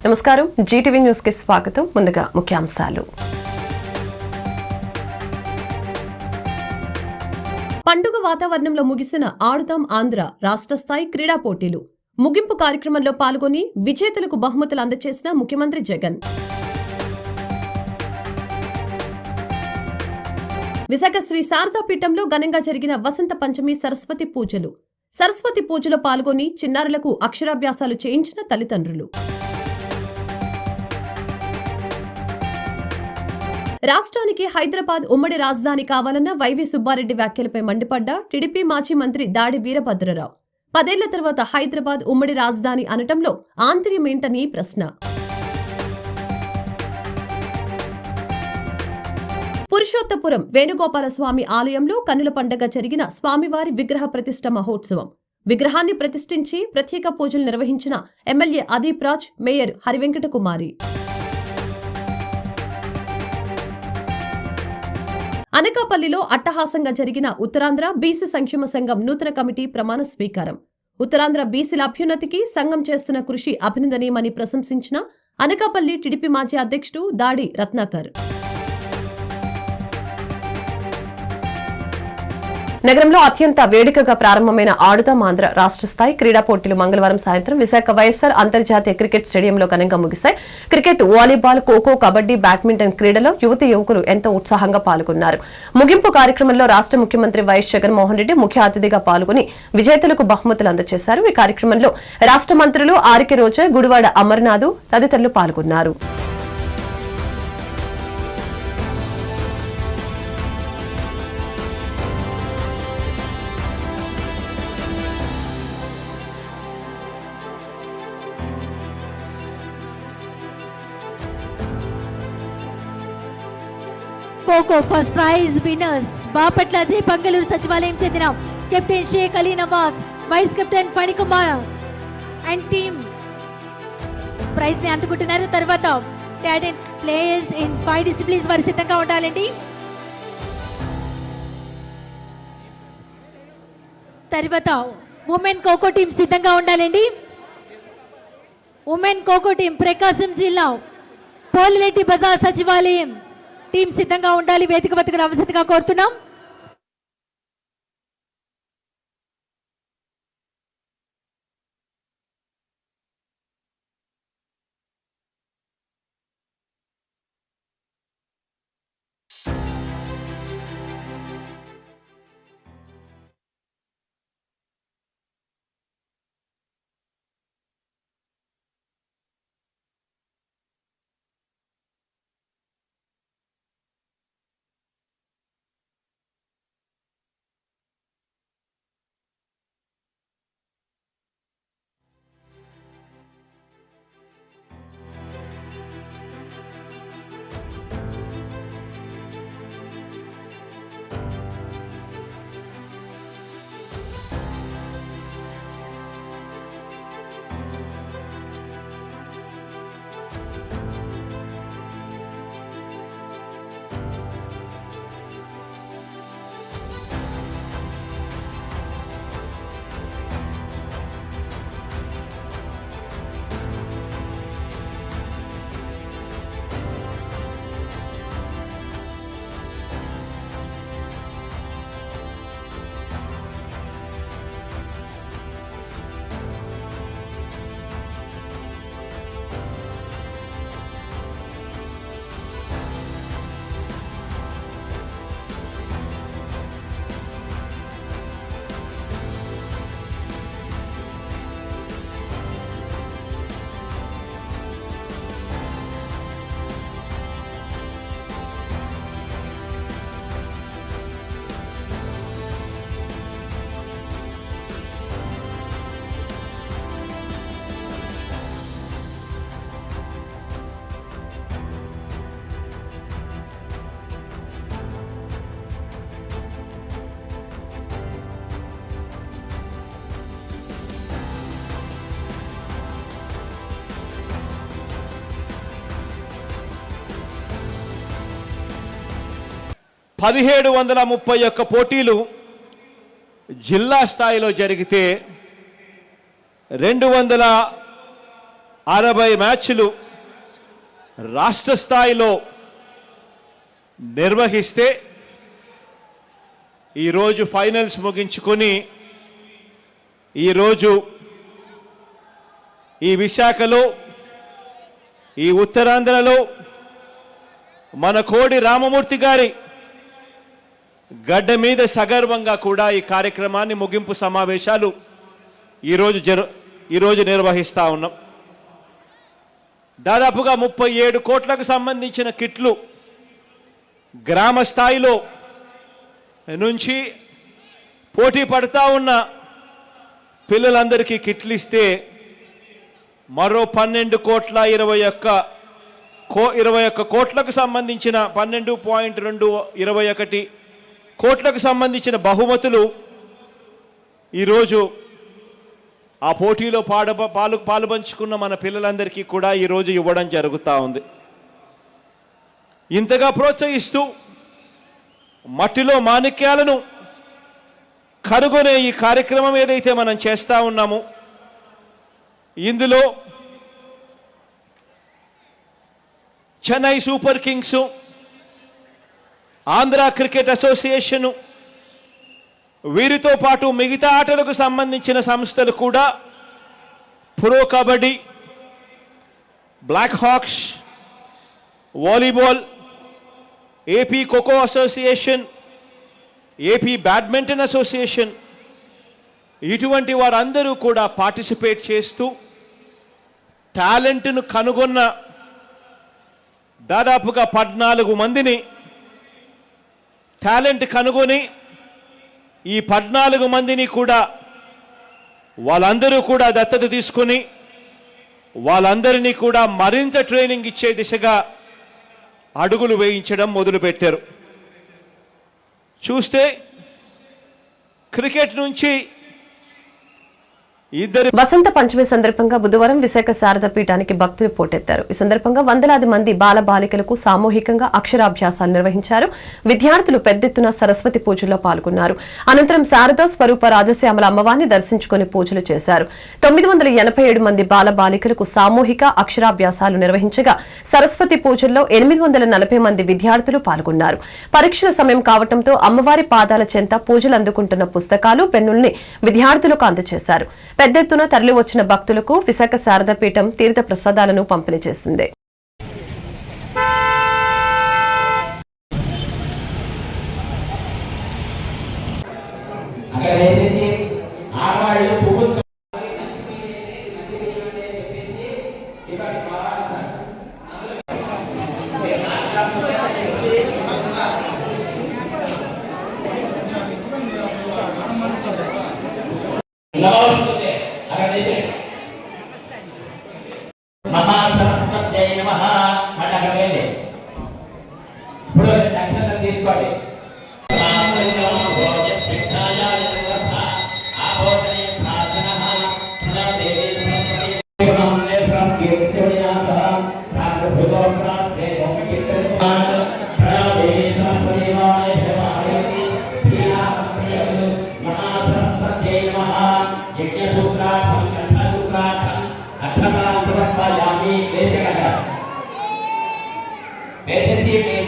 నమస్కారం, Zee TV news కి స్వాగతం. ముందుగా ముఖ్యాంశాలు. పండుగ వాతావరణంలో ముగిసిన ఆడుదాం ఆంధ్ర రాష్ట్ర స్థాయి క్రీడా పోటీలు. ముగింపు కార్యక్రమంలో పాల్గొని విజేతలకు బహుమతులు అందజేసిన ముఖ్యమంత్రి జగన్. విశాఖ శ్రీ శారదాపీఠంలో ఘనంగా జరిగిన వసంత పంచమి సరస్వతి పూజలు. సరస్వతి పూజలో పాల్గొని చిన్నారులకు అక్షరాభ్యాసాలు చేయించిన తల్లిదండ్రులు. రాష్ట్రానికి హైదరాబాద్ ఉమ్మడి రాజధాని కావాలన్న వైవి సుబ్బారెడ్డి వ్యాఖ్యలపై మండిపడ్డ టీడీపీ మాజీ మంత్రి దాడి వీరభద్రరావు. 10 ఏళ్ల తర్వాత హైదరాబాద్ ఉమ్మడి రాజధాని అనటంలో ఆంతర్యమేంటని ప్రశ్న. పురుషోత్తపురం వేణుగోపాలస్వామి ఆలయంలో కన్నుల పండగ జరిగిన స్వామివారి విగ్రహ ప్రతిష్ఠ మహోత్సవం. విగ్రహాన్ని ప్రతిష్ఠించి ప్రత్యేక పూజలు నిర్వహించిన ఎమ్మెల్యే అదీప్ రాజ్, మేయర్ హరివెంకట కుమారి. అనకాపల్లిలో అట్టహాసంగా జరిగిన ఉత్తరాంధ్ర బీసీ సంక్షేమ సంఘం నూతన కమిటీ ప్రమాణ స్వీకారం. ఉత్తరాంధ్ర బీసీల అభ్యున్నతికి సంఘం చేస్తున్న కృషి అభినందనీయమని ప్రశంసించిన అనకాపల్లి టీడీపీ మాజీ అధ్యక్షుడు దాడి రత్నాకర్. నగరంలో అత్యంత వేడుకగా ప్రారంభమైన ఆడుదాం ఆంధ్ర రాష్ట్ర స్థాయి క్రీడా పోటీలు మంగళవారం సాయంత్రం విశాఖ వైఎస్ఆర్ అంతర్జాతీయ క్రికెట్ స్టేడియంలో ఘనంగా ముగిశాయి. Cricket, volleyball, kho kho, kabaddi, badminton క్రీడలో యువతీ యువకులు ఎంతో ఉత్సాహంగా పాల్గొన్నారు. ముగింపు కార్యక్రమంలో రాష్ట్ర ముఖ్యమంత్రి వైఎస్ జగన్మోహన్ రెడ్డి ముఖ్య అతిథిగా పాల్గొని విజేతలకు బహుమతులు అందజేశారు. ఈ కార్యక్రమంలో రాష్ట్ర మంత్రులు ఆర్కే రోజా, గుడివాడ అమర్నాథ్ తదితరులు పాల్గొన్నారు. Kho kho first prize winners Bapatla జై పంగలూరు సచివాలయం చెందిన captain Sheikh Ali Nawaz, vice captain Phanikumar and team prize ని అందుకుంటున్నారు. తర్వాత టాలెంట్ ప్లేయర్స్ ఇన్ 5 డిసిప్లిన్స్ వారు సిద్ధంగా ఉండాలండి. తర్వాత ఉమెన్ ఖోఖో టీం సిద్ధంగా ఉండాలండి. ఉమెన్ ఖోఖో టీం ప్రకాశం జిల్లా పోలిరెడ్డి బజార్ సచివాలయం టీం సిద్ధంగా ఉండాలి. వేదిక వద్దకు రావాల్సిందిగా కోరుతున్నాం. పదిహేడు 1731 పోటీలు జిల్లా స్థాయిలో జరిగితే 200 60 మ్యాచ్లు రాష్ట్ర స్థాయిలో నిర్వహిస్తే ఈరోజు ఫైనల్స్ ముగించుకొని ఈరోజు ఈ విశాఖలో ఈ ఉత్తరాంధ్రలో మన కోడి రామమూర్తి గారి గడ్డ మీద సగర్వంగా కూడా ఈ కార్యక్రమాన్ని ముగింపు సమావేశాలు ఈరోజు నిర్వహిస్తా ఉన్నాం. దాదాపుగా 37 కోట్లకు సంబంధించిన కిట్లు గ్రామ స్థాయిలో నుంచి పోటీ పడతా ఉన్న పిల్లలందరికీ కిట్లు ఇస్తే మరో 12,21 కోట్లకు సంబంధించిన 12.221 కోట్లకు సంబంధించిన బహుమతులు ఈరోజు ఆ పోటీలో పాలుపంచుకున్న మన పిల్లలందరికీ కూడా ఈరోజు ఇవ్వడం జరుగుతూ ఉంది. ఇంతగా ప్రోత్సహిస్తూ మట్టిలో మాణిక్యాలను కనుగొనే ఈ కార్యక్రమం ఏదైతే మనం చేస్తూ ఉన్నామో ఇందులో Chennai super kings, Andhra cricket association, వీరితో పాటు మిగతా ఆటలకు సంబంధించిన సంస్థలు కూడా pro kabaddi, black hawks, volleyball, AP kho-kho association, AP badminton association, ఇటువంటి వారందరూ కూడా పార్టిసిపేట్ చేస్తూ టాలెంట్ను కనుగొన్న దాదాపుగా 14 మందిని టాలెంట్ కనుగొని ఈ 14 మందిని కూడా వాళ్ళందరూ కూడా దత్తత తీసుకొని వాళ్ళందరినీ కూడా మరింత ట్రైనింగ్ ఇచ్చే దిశగా అడుగులు వేయించడం మొదలుపెట్టారు. చూస్తే క్రికెట్ నుంచి వసంత పంచమి సందర్భంగా బుధవారం విశాఖ శారద పీఠానికి భక్తులు పోటెత్తారు. ఈ సందర్భంగా వందలాది మంది బాల బాలికలకు సామూహికంగా అక్షరాభ్యాసాలు నిర్వహించారు. విద్యార్థులు పెద్ద ఎత్తున సరస్వతి పూజల్లో పాల్గొన్నారు. అనంతరం శారదా స్వరూప రాజశ్యామల అమ్మవారిని దర్శించుకుని పూజలు చేశారు. 987 మంది బాల బాలికలకు సామూహిక అక్షరాభ్యాసాలు నిర్వహించగా సరస్వతి పూజల్లో 840 మంది విద్యార్థులు పాల్గొన్నారు. పరీక్షల సమయం కావడంతో అమ్మవారి పాదాల చెంత పూజలు అందుకుంటున్న పుస్తకాలు, పెన్నుల్ని విద్యార్థులకు అందజేశారు. పెద్ద ఎత్తున తరలి వచ్చిన భక్తులకు విశాఖ శారదా పీఠం తీర్థ ప్రసాదాలను పంపిణీ చేసింది.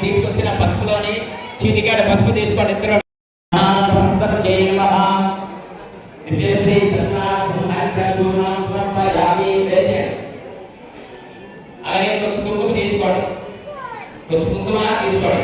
తీసుకొచ్చిన పసుపులోని చీటికాడ పసుపు తీసుకోండి. అలాగే కొంచెం కుంకుమ తీసుకోండి, కొంచెం కుంకుమ తీసుకోండి.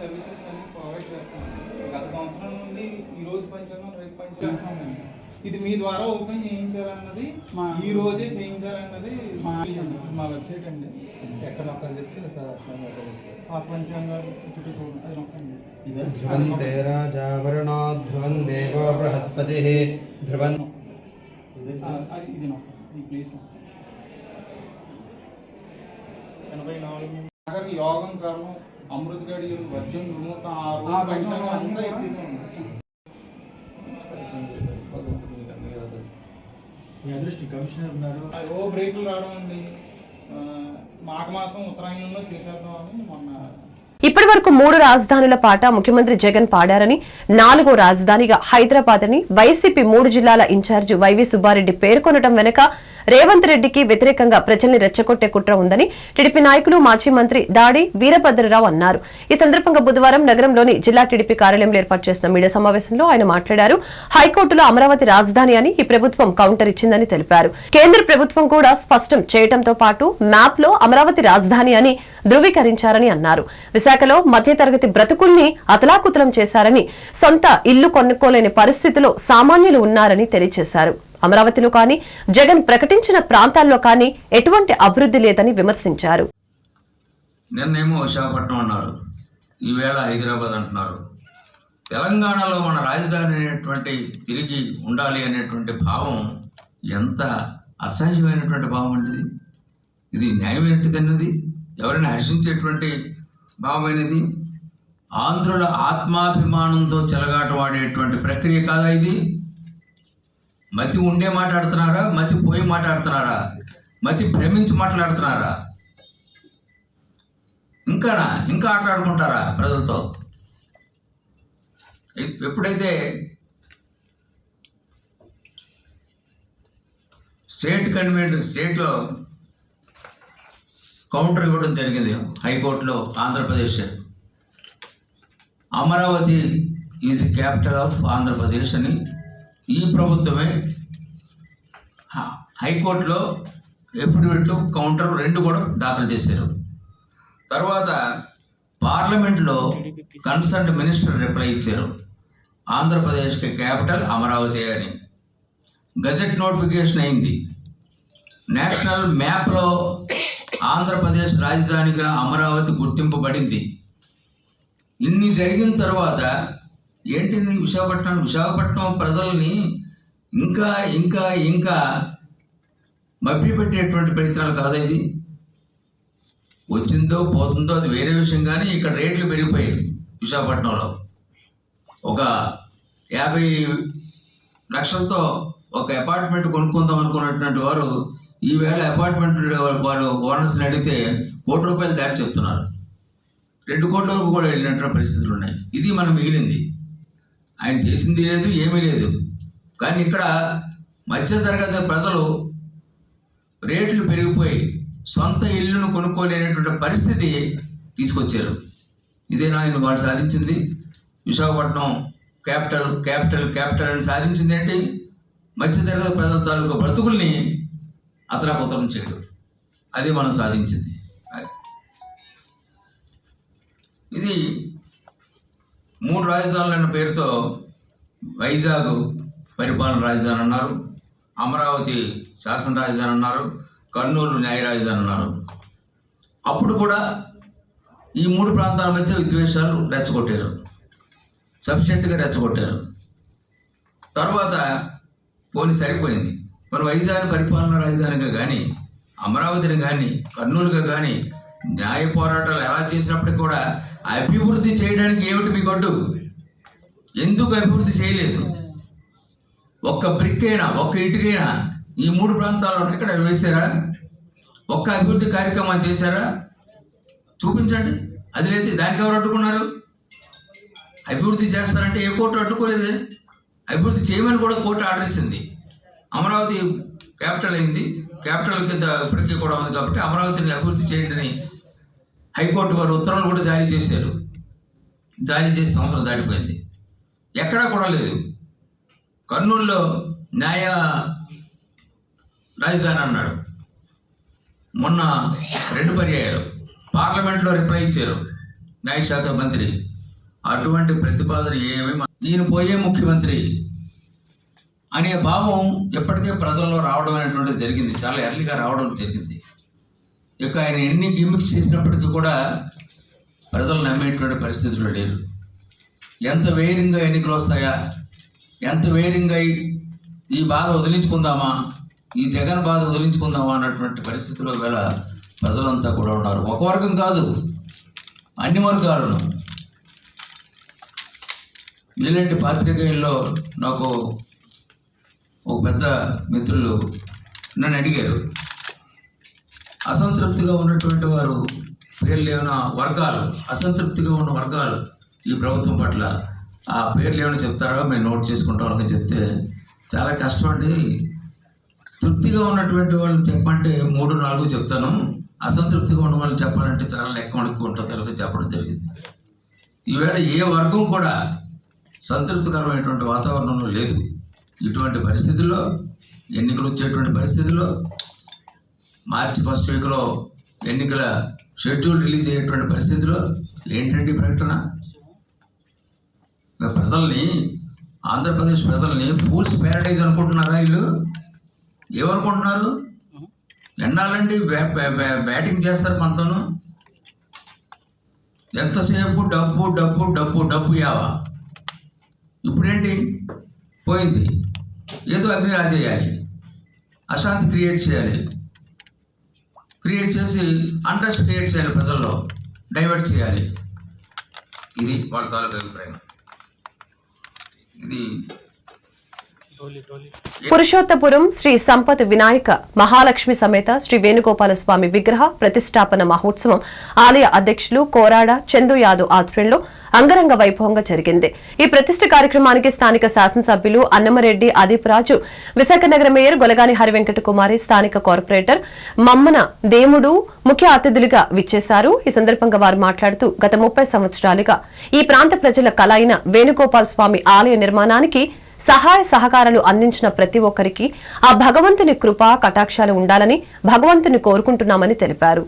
సర్వీసెస్ అన్ని ప్రొవైడ్ చేస్తున్నాం. గత సంవత్సరం నుండి ఈ రోజు పంచాంగం రేపు పంచాంగం ఇది మీ ద్వారా ఓపెన్ చేయించాలన్నది, ఈ రోజే చేయించాలన్నది మా మా వెబ్సైట్ అండి, ఎక్కడ నొక్కాలి చెప్తే పాత పంచాంగాలు చుట్టూ చూడండి, అది నొక్కండి. ధ్రువంతే రాజా వరుణో ధ్రువం దేవో బృహస్పతి ధ్రువం అది ఇది నొక్కండి, ఈ ప్లేస్ నొక్కండి. 84 యోగం కారణం అమృత గడియలు వజ్రం విమూర్తం ఆ రోజు పంచాంగం అంతా ఇచ్చేసాం. మీ అదృష్టి కమిషనర్ ఉన్నారు. ఓ బ్రేకులు రావడం అండి, మాఘమాసం ఉత్తరాయణంలో చేసేద్దామని మొన్న. ఇప్పటి వరకు 3 రాజధానుల పాట ముఖ్యమంత్రి జగన్ పాడారని, 4వ రాజధానిగా హైదరాబాద్ అని వైసీపీ 3 జిల్లాల ఇన్ఛార్జి వైవి సుబ్బారెడ్డి పేర్కొనడం వెనుక రేవంత్ రెడ్డికి వ్యతిరేకంగా ప్రజల్ని రెచ్చగొట్టే కుట్ర ఉందని టీడీపీ నాయకులు మాజీ మంత్రి దాడి వీరభద్రరావు అన్నారు. ఈ సందర్భంగా బుధవారం నగరంలోని జిల్లా టీడీపీ కార్యాలయంలో ఏర్పాటు చేసిన మీడియా సమావేశంలో ఆయన మాట్లాడారు. హైకోర్టులో అమరావతి రాజధాని అని ఈ ప్రభుత్వం కౌంటర్ ఇచ్చిందని తెలిపారు. కేంద్ర ప్రభుత్వం కూడా స్పష్టం చేయడంతో పాటు మ్యాప్ లో అమరావతి రాజధాని అని ధృవీకరించారని అన్నారు. విశాఖలో మధ్యతరగతి బ్రతుకుల్ని అతలాకుతలం చేశారని, సొంత ఇల్లు కొనుక్కోలేని పరిస్థితిలో సామాన్యులు ఉన్నారని తెలియజేశారు. అమరావతిలో కానీ జగన్ ప్రకటించిన ప్రాంతాల్లో కానీ ఎటువంటి అభివృద్ధి లేదని విమర్శించారు. నిన్నేమో విశాఖపట్నం అన్నారు, ఈవేళ హైదరాబాద్ అంటున్నారు. తెలంగాణలో మన రాజధాని అనేటువంటి తిరిగి ఉండాలి అనేటువంటి భావం ఎంత అసహ్యమైనటువంటి భావం అంటిది. ఇది న్యాయం ఏంటిదన్నది, ఎవరైనా హర్షించేటువంటి భావమైనది. ఆంధ్రుల ఆత్మాభిమానంతో చెలగాటవాడేటువంటి ప్రక్రియ కాదా ఇది? మతి ఉండే మాట్లాడుతున్నారా, మతి పోయి మాట్లాడుతున్నారా, మతి భ్రమించి మాట్లాడుతున్నారా? ఇంకా ఆటాడుకుంటారా ప్రజలతో? ఎప్పుడైతే స్టేట్లో కౌంటర్ ఇవ్వడం జరిగింది హైకోర్టులో, Andhra Pradesh Amaravati is the capital of Andhra Pradesh అని ఈ ప్రభుత్వమే హైకోర్టులో ఎఫిడవిట్లు కౌంటర్ 2 కూడా దాఖలు చేశారు. తర్వాత పార్లమెంట్లో కన్సర్న్ మినిస్టర్ రిప్లై ఇచ్చారు, ఆంధ్రప్రదేశ్కి క్యాపిటల్ అమరావతి అని. గజెట్ నోటిఫికేషన్ అయింది. నేషనల్ మ్యాప్లో ఆంధ్రప్రదేశ్ రాజధానిగా అమరావతి గుర్తింపబడింది. ఇన్ని జరిగిన తర్వాత ఏంటి విశాఖపట్నం ప్రజల్ని ఇంకా ఇంకా ఇంకా మభ్యపెట్టేటువంటి ప్రయత్నాలు కాదా ఇది? వచ్చిందో పోతుందో అది వేరే విషయం, కానీ ఇక్కడ రేట్లు పెరిగిపోయాయి. విశాఖపట్నంలో ఒక 50 లక్షలతో ఒక అపార్ట్మెంట్ కొనుక్కుందాం అనుకున్నటువంటి వారు ఈవేళ అపార్ట్మెంట్ వారు ఓనర్స్ని అడిగితే ₹1 దాటి చెప్తున్నారు. 2 కోట్ల వరకు కూడా వెళ్ళినటువంటి పరిస్థితులు ఉన్నాయి. ఇది మనం మిగిలింది. ఆయన చేసింది లేదు, ఏమీ లేదు. కానీ ఇక్కడ మధ్యతరగతి ప్రజలు రేట్లు పెరిగిపోయి సొంత ఇల్లును కొనుక్కోలేనటువంటి పరిస్థితి తీసుకొచ్చారు. ఇదేనా ఆయన వాళ్ళు సాధించింది? విశాఖపట్నం క్యాపిటల్ అని సాధించింది ఏంటి? మధ్యతరగతి ప్రజల తాలూకు బ్రతుకుల్ని అతలాకుతలం చేయడం, అది మనం సాధించింది. ఇది 3 రాజధానులు అన్న పేరుతో వైజాగ్ పరిపాలన రాజధాని అన్నారు, అమరావతి శాసన రాజధాని అన్నారు, కర్నూలు న్యాయ రాజధాని అన్నారు. అప్పుడు కూడా ఈ 3 ప్రాంతాల మధ్య విద్వేషాలు రెచ్చగొట్టారు, సఫిషియెంట్గా రెచ్చగొట్టారు. తర్వాత పోనీ సరిపోయింది, మన వైజాగ్ పరిపాలన రాజధానిగా కానీ, అమరావతిని కానీ, కర్నూలుగా కానీ న్యాయ పోరాటాలు ఎలా చేసినప్పటికీ కూడా అభివృద్ధి చేయడానికి ఏమిటి మీ గొడ్డు? ఎందుకు అభివృద్ధి చేయలేదు? ఒక్క బ్రిక్ అయినా, ఒక్క ఇటుకైనా ఈ 3 ప్రాంతాల్లో ఎక్కడ వేశారా? ఒక్క అభివృద్ధి కార్యక్రమాలు చేశారా? చూపించండి. అది లేదు, దానికి ఎవరు అడ్డుకున్నారు? అభివృద్ధి చేస్తారంటే ఏ కోర్టు అడ్డుకోలేదు. అభివృద్ధి చేయమని కూడా కోర్టు ఆర్డర్ ఇచ్చింది. అమరావతి క్యాపిటల్ అయింది, క్యాపిటల్ కింద ఇప్పటికీ కూడా ఉంది కాబట్టి అమరావతిని అభివృద్ధి చేయండి అని హైకోర్టు వారు ఉత్తర్వులు కూడా జారీ చేశారు. జారీ చేసి సంవత్సరం దాటిపోయింది, ఎక్కడా కూడా లేదు. కర్నూలులో న్యాయ రాజధాని అన్నాడు, మొన్న 2 పర్యాయాలు పార్లమెంట్లో రిప్లై ఇచ్చారు న్యాయశాఖ మంత్రి. అటువంటి ప్రతిపాదన ఏమి, ఈయన పోయే ముఖ్యమంత్రి అనే భావం ఎప్పటికే ప్రజల్లో రావడం అనేటువంటిది జరిగింది, చాలా ఎర్లీగా రావడం జరిగింది. ఇక ఆయన ఎన్ని గిమిక్స్ చేసినప్పటికీ కూడా ప్రజలు నమ్మేటువంటి పరిస్థితులు లేరు. ఎంత వేగంగా ఎన్నికలు వస్తాయా, ఎంత వేగంగా ఈ బాధ వదిలించుకుందామా, ఈ జగన్ బాధ వదిలించుకుందామా అన్నటువంటి పరిస్థితిలో వేళ ప్రజలంతా కూడా ఉన్నారు. ఒక వర్గం కాదు, అన్ని వర్గాలను. ఇలాంటి పాత్రికేయుల్లో నాకు ఒక పెద్ద మిత్రులు నన్ను అడిగారు, అసంతృప్తిగా ఉన్నటువంటి వారు పేర్లు ఏమైనా వర్గాలు, అసంతృప్తిగా ఉన్న వర్గాలు ఈ ప్రభుత్వం పట్ల ఆ పేర్లు ఏమైనా చెప్తారో మేము నోట్ చేసుకుంటాం అని చెప్తే, చాలా కష్టం అండి. తృప్తిగా ఉన్నటువంటి వాళ్ళు చెప్పంటే 3-4 చెప్తాను, అసంతృప్తిగా ఉన్న వాళ్ళు చెప్పాలంటే చాలా ఎక్కువ ఉంటుంది చెప్పడం జరిగింది. ఈవేళ ఏ వర్గం కూడా సంతృప్తికరమైనటువంటి వాతావరణంలో లేదు. ఇటువంటి పరిస్థితుల్లో, ఎన్నికలు వచ్చేటువంటి పరిస్థితుల్లో, మార్చి 1st వీక్లో ఎన్నికల షెడ్యూల్ రిలీజ్ అయ్యేటువంటి పరిస్థితిలో ఏంటండి ప్రకటన? ప్రజల్ని, ఆంధ్రప్రదేశ్ ప్రజల్ని ఫూల్స్ ప్యారడైజ్ అనుకుంటున్నారా? వీళ్ళు ఏమనుకుంటున్నారు? ఎన్నాళ్ళండి బ్యాటింగ్ చేస్తారు మనతోను? ఎంతసేపు డబ్బు డబ్బు డబ్బు డబ్బు యావా. ఇప్పుడేంటి పోయింది, ఏదో అగ్ని రాజేయాలి, అశాంతి క్రియేట్ చేయాలి, క్రియేట్ చేసి అంట్రస్ట్ క్రియేట్ చేయాలి, ప్రజల్లో డైవర్ట్ చేయాలి. ఇది వాళ్ళ తాలూకా అభిప్రాయం. ఇది పురుషోత్తపురం శ్రీ సంపత్ వినాయక మహాలక్ష్మి సమేత శ్రీ వేణుగోపాల స్వామి విగ్రహ ప్రతిష్టాపన మహోత్సవం ఆలయ అధ్యక్షులు కోరాడ చందు యాదవ్ ఆధ్వర్యంలో అంగరంగ వైభవంగా జరిగింది. ఈ ప్రతిష్ఠ కార్యక్రమానికి స్థానిక శాసనసభ్యులు అన్నమరెడ్డి అదీపురాజు, విశాఖ నగర మేయర్ గొలగాని హరివెంకట కుమారి, స్థానిక కార్పొరేటర్ మమ్మన దేముడు ముఖ్య అతిథులుగా విచ్చేశారు. ఈ సందర్భంగా వారు మాట్లాడుతూ గత 30 సంవత్సరాలుగా ఈ ప్రాంత ప్రజల కల అయిన వేణుగోపాల స్వామి ఆలయ నిర్మాణానికి సహాయ సహకారాలు అందించిన ప్రతి ఒక్కరికి ఆ భగవంతుని కృప కటాక్షాలు ఉండాలని భగవంతుని కోరుకుంటున్నామని తెలిపారు.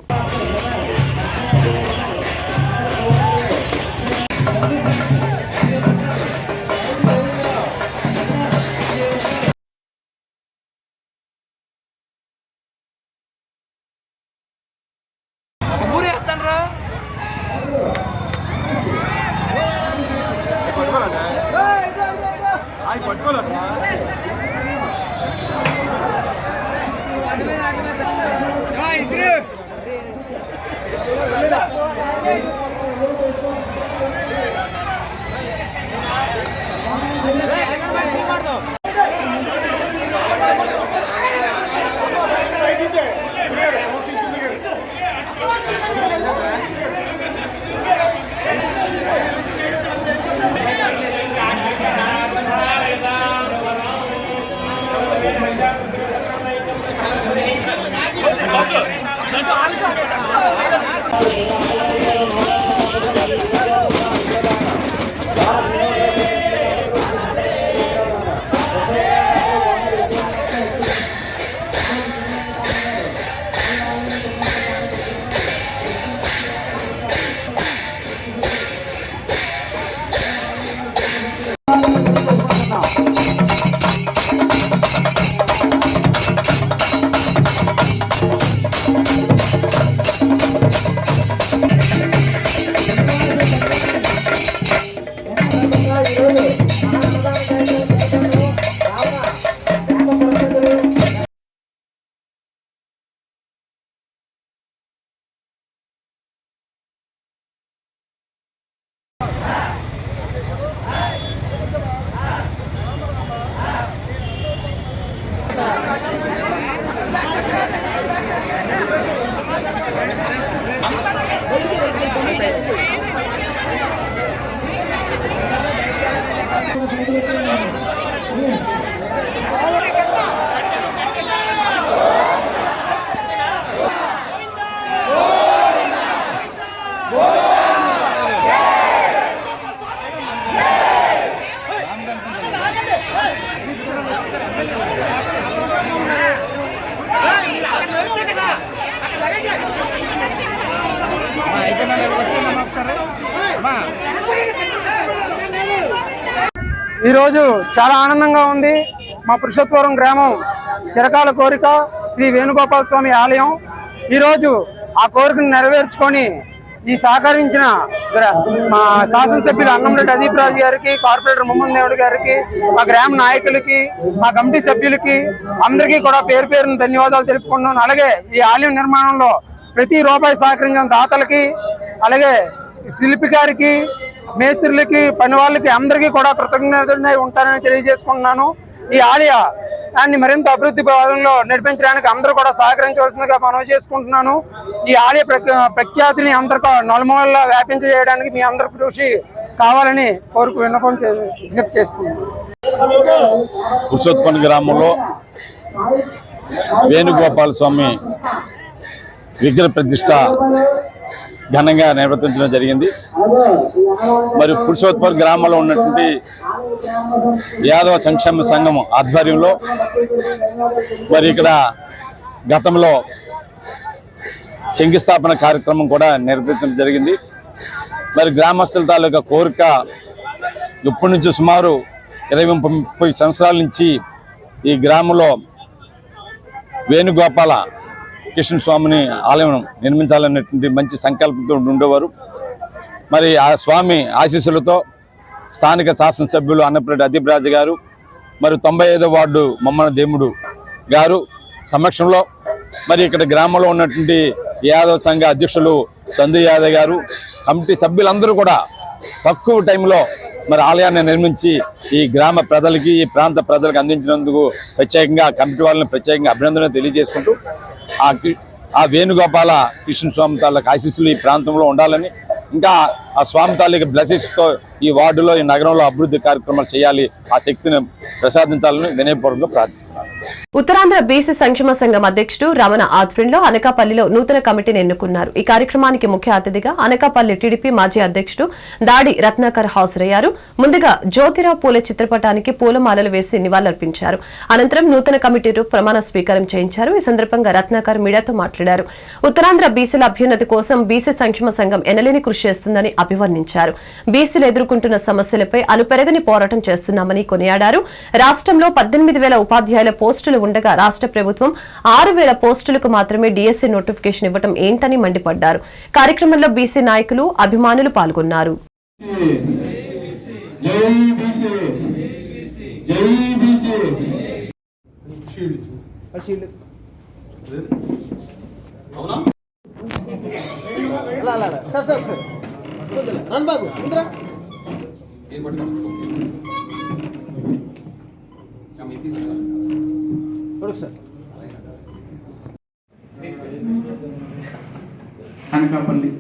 ఈరోజు చాలా ఆనందంగా ఉంది. మా పురుషోత్తపురం గ్రామం చిరకాల కోరిక శ్రీ వేణుగోపాల స్వామి ఆలయం ఈరోజు ఆ కోరికను నెరవేర్చుకొని ఈ సహకరించిన మా శాసనసభ్యులు అన్నంరెడ్డి అదీప్ రాజు గారికి, కార్పొరేటర్ ముమ్మన్ దేవుడి గారికి, మా గ్రామ నాయకులకి, మా కమిటీ సభ్యులకి అందరికీ కూడా పేరు పేరున ధన్యవాదాలు తెలుపుకుంటున్నాను. అలాగే ఈ ఆలయం నిర్మాణంలో ప్రతి రూపాయి సహకరించిన దాతలకి, అలాగే శిల్పి గారికి, మేస్త్రులకి, పని వాళ్ళకి అందరికీ కూడా కృతజ్ఞతలు ఉంటానని తెలియజేసుకుంటున్నాను. ఈ ఆలయాన్ని మరింత అభివృద్ధి భాగంలో నడిపించడానికి అందరూ కూడా సహకరించవలసిందిగా మనవి చేసుకుంటున్నాను. ఈ ఆలయ ప్రఖ్యాతిని అందరికీ నలుమూలలా వ్యాపించజేయడానికి మీ అందరి కృషి కావాలని విజ్ఞప్తి చేసుకుంటున్నాను. పురుషోత్పన్న గ్రామంలో వేణుగోపాల స్వామి విగ్రహ ప్రతిష్ట ఘనంగా నిర్వర్తించడం జరిగింది. మరి పురుషోత్పల్ గ్రామంలో ఉన్నటువంటి యాదవ సంక్షేమ సంఘం ఆధ్వర్యంలో మరి ఇక్కడ గతంలో శంకుస్థాపన కార్యక్రమం కూడా నిర్వహించడం జరిగింది. మరి గ్రామస్తుల తాలూకా కోరిక ఇప్పటి నుంచి సుమారు 20-30 సంవత్సరాల నుంచి ఈ గ్రామంలో వేణుగోపాల కృష్ణ స్వామిని ఆలయం నిర్మించాలనేటువంటి మంచి సంకల్పంతో ఉండేవారు. మరి ఆ స్వామి ఆశీస్సులతో స్థానిక శాసనసభ్యులు అన్నప్రెడ్డి అదీప్ రాజు గారు, మరి 95వ వార్డు మమ్మన దేముడు గారు సమక్షంలో మరి ఇక్కడ గ్రామంలో ఉన్నటువంటి యాదవ్ సంఘ అధ్యక్షులు సందు యాదవ్ గారు, కమిటీ సభ్యులందరూ కూడా తక్కువ టైంలో మరి ఆలయాన్ని నిర్మించి ఈ గ్రామ ప్రజలకి, ఈ ప్రాంత ప్రజలకు అందించినందుకు ప్రత్యేకంగా కమిటీ వాళ్ళని ప్రత్యేకంగా అభినందనలు తెలియజేసుకుంటూ ఆ వేణుగోపాల కృష్ణ స్వామి తాలూకు ఆశీస్సులు ఈ ప్రాంతంలో ఉండాలని, ఇంకా ఆ స్వామి తాలూకు బ్లెస్సింగ్స్తో ఈ వార్డులో, ఈ నగరంలో అభివృద్ధి కార్యక్రమాలు చేయాలి, ఆ శక్తిని ప్రసాదించాలని వినయపూర్వకంగా ప్రార్థిస్తున్నాను. ఉత్తరాంధ్ర బీసీ సంక్షేమ సంఘం అధ్యక్షుడు రమణ ఆధ్వర్యంలో అనకాపల్లిలో నూతన కమిటీని ఎన్నుకున్నారు. ఈ కార్యక్రమానికి ముఖ్య అతిథిగా అనకాపల్లి టీడీపీ మాజీ అధ్యక్షుడు దాడి రత్నాకర్ హాజరయ్యారు. ముందుగా జ్యోతిరావు పూలే చిత్రపటానికి పూలమాలలు వేసి నివాళులర్పించారు. అనంతరం నూతన కమిటీలో ప్రమాణ స్వీకారం చేయించారు. ఈ సందర్భంగా రత్నాకర్ మీడియాతో మాట్లాడారు. ఉత్తరాంధ్ర బీసీల అభ్యున్నతి కోసం బీసీ సంక్షేమ సంఘం ఎనలేని కృషి చేస్తుందని అభివర్ణించారు. బీసీలు ఎదుర్కొంటున్న సమస్యలపై అలుపెరగని పోరాటం చేస్తున్నామని కొనియాడారు. రాష్ట్రంలో 18,000 ఉపాధ్యాయుల పోస్టులు ఉండగా రాష్ట్ర ప్రభుత్వం 6,000 పోస్టులకు మాత్రమే డీఎస్సీ నోటిఫికేషన్ ఇవ్వడం ఏంటని మండిపడ్డారు. కార్యక్రమంలో బీసీ నాయకులు, అభిమానులు పాల్గొన్నారు. అనకాపల్లి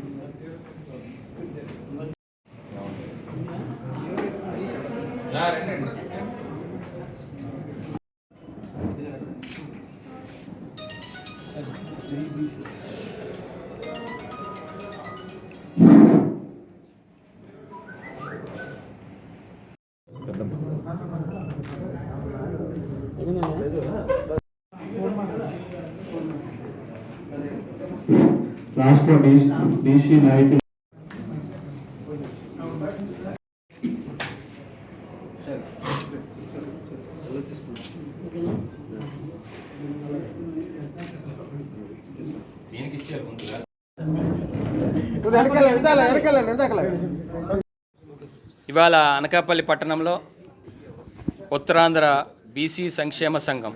రాష్ట్ర బీసీ నాయకులు ఇవాళ అనకాపల్లి పట్టణంలో ఉత్తరాంధ్ర బీసీ సంక్షేమ సంఘం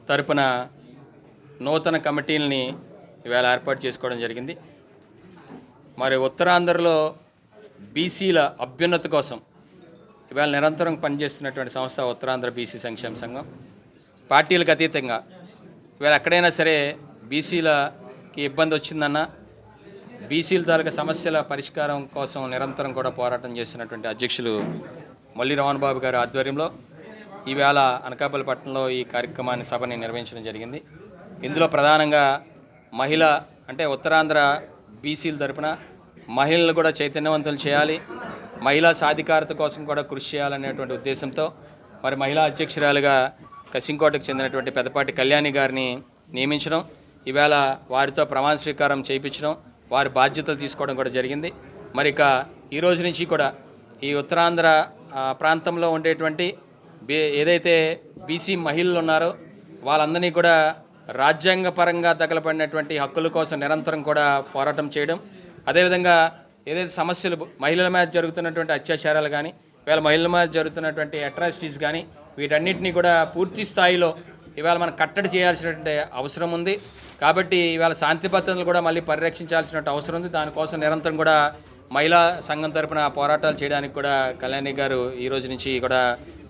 తరపున నూతన కమిటీలని ఇవాళ ఏర్పాటు చేసుకోవడం జరిగింది. మరి ఉత్తరాంధ్రలో బీసీల అభ్యున్నతి కోసం ఇవాళ నిరంతరం పనిచేస్తున్నటువంటి సంస్థ ఉత్తరాంధ్ర బీసీ సంక్షేమ సంఘం. పార్టీలకు అతీతంగా ఇవాళ ఎక్కడైనా సరే బీసీలకి ఇబ్బంది వచ్చిందన్నా, బీసీల తాలూకా సమస్యల పరిష్కారం కోసం నిరంతరం కూడా పోరాటం చేస్తున్నటువంటి అధ్యక్షులు మల్లి రమణ బాబు గారి ఆధ్వర్యంలో ఈవేళ అనకాపల్లి పట్టణంలో ఈ కార్యక్రమాన్ని సభని నిర్వహించడం జరిగింది. ఇందులో ప్రధానంగా మహిళ అంటే ఉత్తరాంధ్ర బీసీల తరపున మహిళలను కూడా చైతన్యవంతులు చేయాలి, మహిళా సాధికారత కోసం కూడా కృషి చేయాలనేటువంటి ఉద్దేశంతో మరి మహిళా అధ్యక్షురాలుగా కసింకోటకు చెందినటువంటి పెద్దపాటి కళ్యాణి గారిని నియమించడం, ఈవేళ వారితో ప్రమాణ స్వీకారం చేయించడం, వారి బాధ్యతలు తీసుకోవడం కూడా జరిగింది. మరి ఇక ఈ రోజు నుంచి కూడా ఈ ఉత్తరాంధ్ర ప్రాంతంలో ఉండేటువంటి ఏదైతే బీసీ మహిళలు ఉన్నారో వాళ్ళందరినీ కూడా రాజ్యాంగపరంగా తగలబడినటువంటి హక్కుల కోసం నిరంతరం కూడా పోరాటం చేయడం, అదేవిధంగా ఏదైతే సమస్యలు మహిళల మీద జరుగుతున్నటువంటి అత్యాచారాలు కానీ, ఇవాళ మహిళల మీద జరుగుతున్నటువంటి అట్రాసిటీస్ కానీ, వీటన్నిటినీ కూడా పూర్తి స్థాయిలో ఇవాళ మనం కట్టడి చేయాల్సినటువంటి అవసరం ఉంది. కాబట్టి ఇవాళ శాంతి భద్రతలు కూడా మళ్ళీ పరిరక్షించాల్సిన అవసరం ఉంది. దానికోసం నిరంతరం కూడా మహిళా సంఘం తరపున పోరాటాలు చేయడానికి కూడా కళ్యాణి గారు ఈ రోజు నుంచి కూడా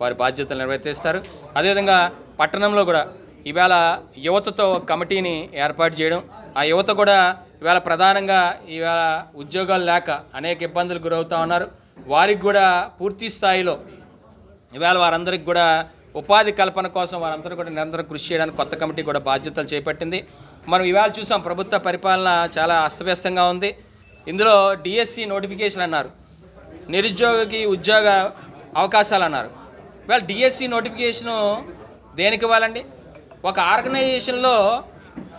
వారి బాధ్యతలు నిర్వర్తిస్తారు. అదేవిధంగా పట్టణంలో కూడా ఇవాళ యువతతో కమిటీని ఏర్పాటు చేయడం, ఆ యువత కూడా ఇవాళ ప్రధానంగా ఇవాళ ఉద్యోగాలు లేక అనేక ఇబ్బందులు గురవుతూ ఉన్నారు. వారికి కూడా పూర్తి స్థాయిలో ఇవాళ వారందరికీ కూడా ఉపాధి కల్పన కోసం వారందరూ కూడా నిరంతరం కృషి చేయడానికి కొత్త కమిటీ కూడా బాధ్యతలు చేపట్టింది. మనం ఇవాళ చూసాం ప్రభుత్వ పరిపాలన చాలా అస్తవ్యస్తంగా ఉంది. ఇందులో డిఎస్సి నోటిఫికేషన్ అన్నారు, నిరుద్యోగికి ఉద్యోగ అవకాశాలు అన్నారు. ఇవాళ డిఎస్సి నోటిఫికేషను దేనికి ఇవ్వాలండి? ఒక ఆర్గనైజేషన్లో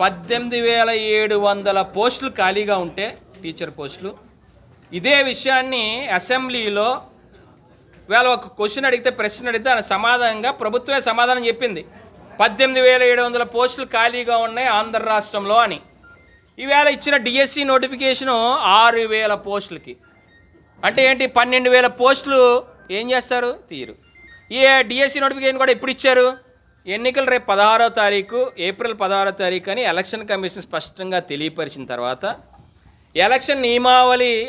18,700 పోస్టులు ఖాళీగా ఉంటే టీచర్ పోస్టులు, ఇదే విషయాన్ని అసెంబ్లీలో ఇవాళ ఒక క్వశ్చన్ అడిగితే, ప్రశ్న అడిగితే దాని సమాధానంగా ప్రభుత్వమే సమాధానం చెప్పింది. 18,700 పోస్టులు ఖాళీగా ఉన్నాయి ఆంధ్ర రాష్ట్రంలో అని. ఈవేళ ఇచ్చిన డిఎస్సి నోటిఫికేషను 6,000 పోస్టులకి. అంటే ఏంటి? 12,000 పోస్టులు ఏం చేస్తారు? తీరు. ఈ డిఎస్సి నోటిఫికేషన్ కూడా ఎప్పుడు ఇచ్చారు? ఎన్నికలు రేపు 16వ తారీఖు, ఏప్రిల్ 16వ తారీఖు అని ఎలక్షన్ కమిషన్ స్పష్టంగా తెలియపరిచిన తర్వాత